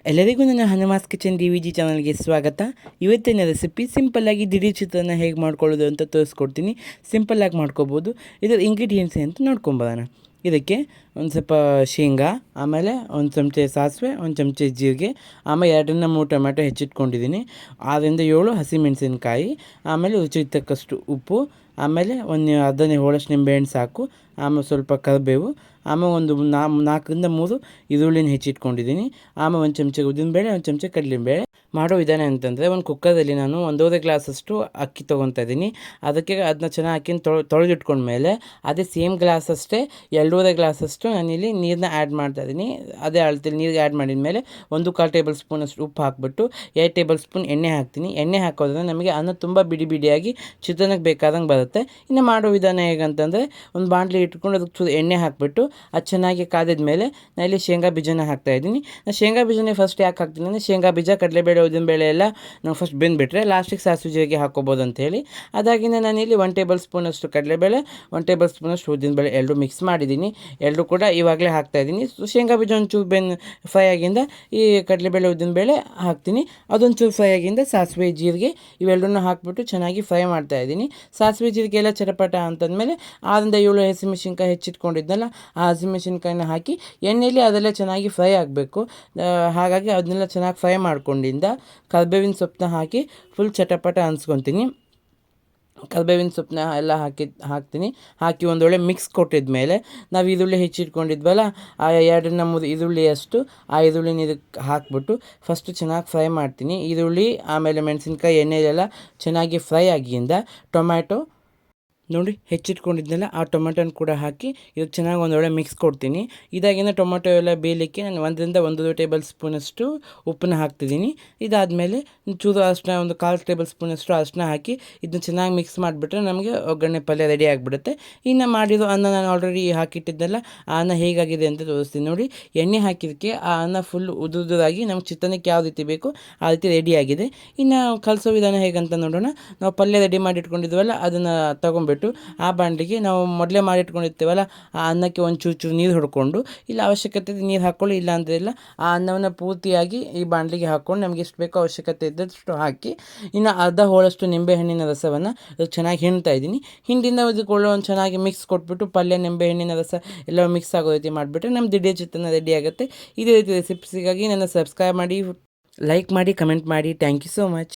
ಎಲ್ಲರಿಗೂ ನನ್ನ ಹನುಮಾಸ್ kitchen DVG ಚಾನಲ್ಗೆ ಸ್ವಾಗತ. ಇವತ್ತಿನ ರೆಸಿಪಿ ಸಿಂಪಲ್ಲಾಗಿ ದಿಢೀರ್ ಚಿತ್ರಾನ್ನ ಹೇಗೆ ಮಾಡ್ಕೊಳ್ಳೋದು ಅಂತ ತೋರಿಸ್ಕೊಡ್ತೀನಿ. ಸಿಂಪಲ್ಲಾಗಿ ಮಾಡ್ಕೋಬೋದು. ಇದರ ಇಂಗ್ರೀಡಿಯೆಂಟ್ಸ್ ಅಂತ ನೋಡ್ಕೊಂಬರೋಣ. ಇದಕ್ಕೆ ಒಂದು ಸ್ವಲ್ಪ ಶೇಂಗಾ, ಆಮೇಲೆ ಒಂದು ಚಮಚೆ ಸಾಸಿವೆ, ಒಂದು ಚಮಚೆ ಜೀರಿಗೆ, ಆಮೇಲೆ 2-3 ಟೊಮೆಟೊ ಹೆಚ್ಚಿಟ್ಕೊಂಡಿದ್ದೀನಿ, 6-7 ಹಸಿಮೆಣಸಿನ್ಕಾಯಿ, ಆಮೇಲೆ ರುಚಿಗೆ ತಕ್ಕಷ್ಟು ಉಪ್ಪು, ಆಮೇಲೆ ಒಂದು ಅರ್ಧ ಹೋಳಷ್ಟು ನಿಂಬೆಹಣ್ಣು ಸಾಕು, ಆಮೇಲೆ ಸ್ವಲ್ಪ ಕರಿಬೇವು, ಆಮೇಲೆ ಒಂದು 4-3 ಈರುಳ್ಳಿನ ಹೆಚ್ಚಿಟ್ಕೊಂಡಿದ್ದೀನಿ, ಆಮೇಲೆ ಒಂದು ಚಮಚ ಉದ್ದಿನಬೇಳೆ, ಒಂದು ಚಮಚ ಕಡಲೆಬೇಳೆ. ಮಾಡೋ ವಿಧಾನ ಅಂತಂದರೆ, ಒಂದು ಕುಕ್ಕರಲ್ಲಿ ನಾನು 1.5 ಗ್ಲಾಸಷ್ಟು ಅಕ್ಕಿ ತೊಗೊತಾ ಇದ್ದೀನಿ. ಅದಕ್ಕೆ ಅದನ್ನ ಚೆನ್ನಾಗಿ ಅಕ್ಕಿನ ತೊಳೆದಿಟ್ಕೊಂಡ್ಮೇಲೆ ಅದೇ ಸೇಮ್ ಗ್ಲಾಸಷ್ಟೇ 2.5 ಗ್ಲಾಸಷ್ಟು ನಾನಿಲ್ಲಿ ನೀರನ್ನ ಆ್ಯಡ್ ಮಾಡ್ತಾಯಿದ್ದೀನಿ. ಅದೇ ಅಳತೆಲಿ ನೀರಿಗೆ ಆ್ಯಡ್ ಮಾಡಿದ ಮೇಲೆ 1/4 ಟೇಬಲ್ ಸ್ಪೂನಷ್ಟು ಉಪ್ಪು ಹಾಕ್ಬಿಟ್ಟು 2 ಟೇಬಲ್ ಸ್ಪೂನ್ ಎಣ್ಣೆ ಹಾಕ್ತೀನಿ. ಎಣ್ಣೆ ಹಾಕೋದ್ರಿಂದ ನಮಗೆ ಅನ್ನ ತುಂಬ ಬಿಡಿ ಬಿಡಿಯಾಗಿ ಚಿತ್ರಾನ್ನಕ್ಕೆ ಬೇಕಾದಂಗೆ ಬರುತ್ತೆ. ಇನ್ನು ಮಾಡೋ ವಿಧಾನ ಹೇಗಂತಂದರೆ, ಒಂದು ಬಾಣಲಿ ಇಟ್ಕೊಂಡು ಅದಕ್ಕೆ ಚೂರು ಎಣ್ಣೆ ಹಾಕಿಬಿಟ್ಟು ಅದು ಚೆನ್ನಾಗಿ ಕಾದಿದ ಮೇಲೆ ನಾನು ಇಲ್ಲಿ ಶೇಂಗಾ ಬೀಜನ ಹಾಕ್ತಾಯಿದ್ದೀನಿ. ನಾನು ಶೇಂಗಾ ಬೀಜನೇ ಫಸ್ಟ್ ಯಾಕೆ ಹಾಕ್ತೀನಿ ಅಂದರೆ, ಶೇಂಗಾ ಬೀಜ, ಕಡಲೆಬೇಳೆ, ಉದ್ದಿನಬೇಳೆ ಎಲ್ಲ ನಾವು ಫಸ್ಟ್ ಬೆಂದುಬಿಟ್ರೆ ಲಾಸ್ಟಿಗೆ ಸಾಸಿವೆ ಜೀರಿಗೆ ಹಾಕ್ಕೋಬೋದು ಅಂತೇಳಿ. ಅದಾಗಿಂದ ನಾನಿಲ್ಲಿ 1 ಟೇಬಲ್ ಸ್ಪೂನಷ್ಟು ಕಡಲೆಬೇಳೆ, 1 ಟೇಬಲ್ ಸ್ಪೂನಷ್ಟು ಉದ್ದಿನಬೇಳೆ ಎರಡೂ ಮಿಕ್ಸ್ ಮಾಡಿದ್ದೀನಿ. ಎರಡೂ ಕೂಡ ಇವಾಗಲೇ ಹಾಕ್ತಾಯಿದ್ದೀನಿ. ಶೇಂಗಾ ಬೀಜ ಒಂಚೂರು ಫ್ರೈ ಆಗಿಂದ ಈ ಕಡಲೆಬೇಳೆ, ಉದ್ದಿನಬೇಳೆ ಹಾಕ್ತೀನಿ. ಅದೊಂಚೂರು ಫ್ರೈ ಆಗಿಂದ ಸಾಸಿವೆ, ಜೀರಿಗೆ ಇವೆಲ್ಲವನ್ನೂ ಹಾಕ್ಬಿಟ್ಟು ಚೆನ್ನಾಗಿ ಫ್ರೈ ಮಾಡ್ತಾಯಿದ್ದೀನಿ. ಸಾಸಿವೆ ಜೀರಿಗೆ ಎಲ್ಲ ಚಟಪಟ ಅಂತಂದಮೇಲೆ 6-7 ಹಸಿಮೆಣಸಿನ್ಕಾಯಿ ಹೆಚ್ಚಿಟ್ಕೊಂಡಿದ್ನಲ್ಲ, ಆ ಹಸಿಮೆಣಸಿನ್ಕಾಯಿನ ಹಾಕಿ ಎಣ್ಣೆಯಲ್ಲಿ ಅದೆಲ್ಲ ಚೆನ್ನಾಗಿ ಫ್ರೈ ಆಗಬೇಕು. ಹಾಗಾಗಿ ಅದನ್ನೆಲ್ಲ ಚೆನ್ನಾಗಿ ಫ್ರೈ ಮಾಡ್ಕೊಂಡಿಂದ ಕರಿಬೇವಿನ ಸೊಪ್ಪನ್ನ ಹಾಕಿ ಫುಲ್ ಚಟಪಟ ಅನ್ಸ್ಕೊತೀನಿ. ಕರಿಬೇವಿನ ಸೊಪ್ಪನ್ನ ಎಲ್ಲ ಹಾಕ್ತೀನಿ. ಹಾಕಿ ಒಂದೊಳ್ಳೆ ಮಿಕ್ಸ್ ಕೊಟ್ಟಿದ ಮೇಲೆ ನಾವು ಈರುಳ್ಳಿ ಹೆಚ್ಚಿಟ್ಕೊಂಡಿದ್ವಲ್ಲ, ಆ 2-3 ಈರುಳ್ಳಿಯಷ್ಟು ಆ ಈರುಳ್ಳಿನ ಇದಕ್ಕೆ ಹಾಕ್ಬಿಟ್ಟು ಫಸ್ಟು ಚೆನ್ನಾಗಿ ಫ್ರೈ ಮಾಡ್ತೀನಿ. ಈರುಳ್ಳಿ ಆಮೇಲೆ ಮೆಣಸಿನ್ಕಾಯಿ ಎಣ್ಣೆಲೆಲ್ಲ ಚೆನ್ನಾಗಿ ಫ್ರೈ ಆಗಿಂದ ಟೊಮ್ಯಾಟೊ ನೋಡಿ ಹೆಚ್ಚಿಟ್ಕೊಂಡಿದ್ನಲ್ಲ, ಆ ಟೊಮೆಟೊನ ಕೂಡ ಹಾಕಿ ಇದಕ್ಕೆ ಚೆನ್ನಾಗಿ ಒಂದೊಳ್ಳೆ ಮಿಕ್ಸ್ ಕೊಡ್ತೀನಿ. ಇದಾಗಿಂದ ಟೊಮೆಟೊ ಎಲ್ಲ ಬೇಯಲಿಕ್ಕೆ ನಾನು 1-1.5 ಟೇಬಲ್ ಸ್ಪೂನಷ್ಟು ಉಪ್ಪನ್ನ ಹಾಕ್ತಿದ್ದೀನಿ. ಇದಾದಮೇಲೆ ಚೂರು ಅರಿಶಿನ, ಒಂದು 1/4 ಟೇಬಲ್ ಸ್ಪೂನಷ್ಟು ಅರಿಶಿನ ಹಾಕಿ ಇದನ್ನ ಚೆನ್ನಾಗಿ ಮಿಕ್ಸ್ ಮಾಡಿಬಿಟ್ರೆ ನಮಗೆ ಒಗ್ಗರಣೆ ಪಲ್ಯ ರೆಡಿ ಆಗಿಬಿಡುತ್ತೆ. ಇನ್ನು ಮಾಡಿರೋ ಅನ್ನ ನಾನು ಆಲ್ರೆಡಿ ಹಾಕಿಟ್ಟಿದ್ದೆನಲ್ಲ, ಆ ಅನ್ನ ಹೇಗಾಗಿದೆ ಅಂತ ತೋರಿಸ್ತೀನಿ ನೋಡಿ. ಎಣ್ಣೆ ಹಾಕಿದ್ದಕ್ಕೆ ಆ ಅನ್ನ ಫುಲ್ ಉದುರಾಗಿ ನಮ್ಗೆ ಚಿತ್ರಾನ್ನಕ್ಕೆ ಯಾವ ರೀತಿ ಬೇಕು ಆ ರೀತಿ ರೆಡಿಯಾಗಿದೆ. ಇನ್ನು ಕಲಿಸೋ ವಿಧಾನ ಹೇಗಂತ ನೋಡೋಣ. ನಾವು ಪಲ್ಯ ರೆಡಿ ಮಾಡಿ ಇಟ್ಕೊಂಡಿದ್ವಲ್ಲ, ಅದನ್ನು ತೊಗೊಂಬಿಟ್ಟು ಆ ಬಾಣಲಿಗೆ ನಾವು ಮೊದಲೇ ಮಾಡಿಟ್ಕೊಂಡಿರ್ತೀವಲ್ಲ, ಆ ಅನ್ನಕ್ಕೆ ಒಂದು ಚೂರು ನೀರು ಹೊಡ್ಕೊಂಡು, ಇಲ್ಲ ಅವಶ್ಯಕತೆ ನೀರು ಹಾಕ್ಕೊಳ್ಳಿ, ಇಲ್ಲ ಅಂತಿಲ್ಲ, ಆ ಅನ್ನವನ್ನು ಪೂರ್ತಿಯಾಗಿ ಈ ಬಾಣಲಿಗೆ ಹಾಕ್ಕೊಂಡು ನಮಗೆ ಎಷ್ಟು ಬೇಕೋ ಅವಶ್ಯಕತೆ ಇದ್ದಷ್ಟು ಹಾಕಿ, ಇನ್ನು ಅರ್ಧ ಹೋಳಷ್ಟು ನಿಂಬೆಹಣ್ಣಿನ ರಸವನ್ನು ಚೆನ್ನಾಗಿ ಹಿಂಡ್ತಾ ಇದ್ದೀನಿ. ಹಿಂಡಿಂದ ಇದಕ್ಕೆ ಒಂದು ಚೆನ್ನಾಗಿ ಮಿಕ್ಸ್ ಕೊಟ್ಬಿಟ್ಟು ಪಲ್ಯ, ನಿಂಬೆಹಣ್ಣಿನ ರಸ ಎಲ್ಲ ಮಿಕ್ಸ್ ಆಗೋ ರೀತಿ ಮಾಡಿಬಿಟ್ರೆ ನಮ್ಮ ದಿಢೀರ್ ಚಿತ್ರಾನ್ನ ರೆಡಿ ಆಗುತ್ತೆ. ಇದೇ ರೀತಿ ರೆಸಿಪೀಸಿಗಾಗಿ ನನ್ನ ಸಬ್ಸ್ಕ್ರೈಬ್ ಮಾಡಿ, ಲೈಕ್ ಮಾಡಿ, ಕಮೆಂಟ್ ಮಾಡಿ. Thank you so much.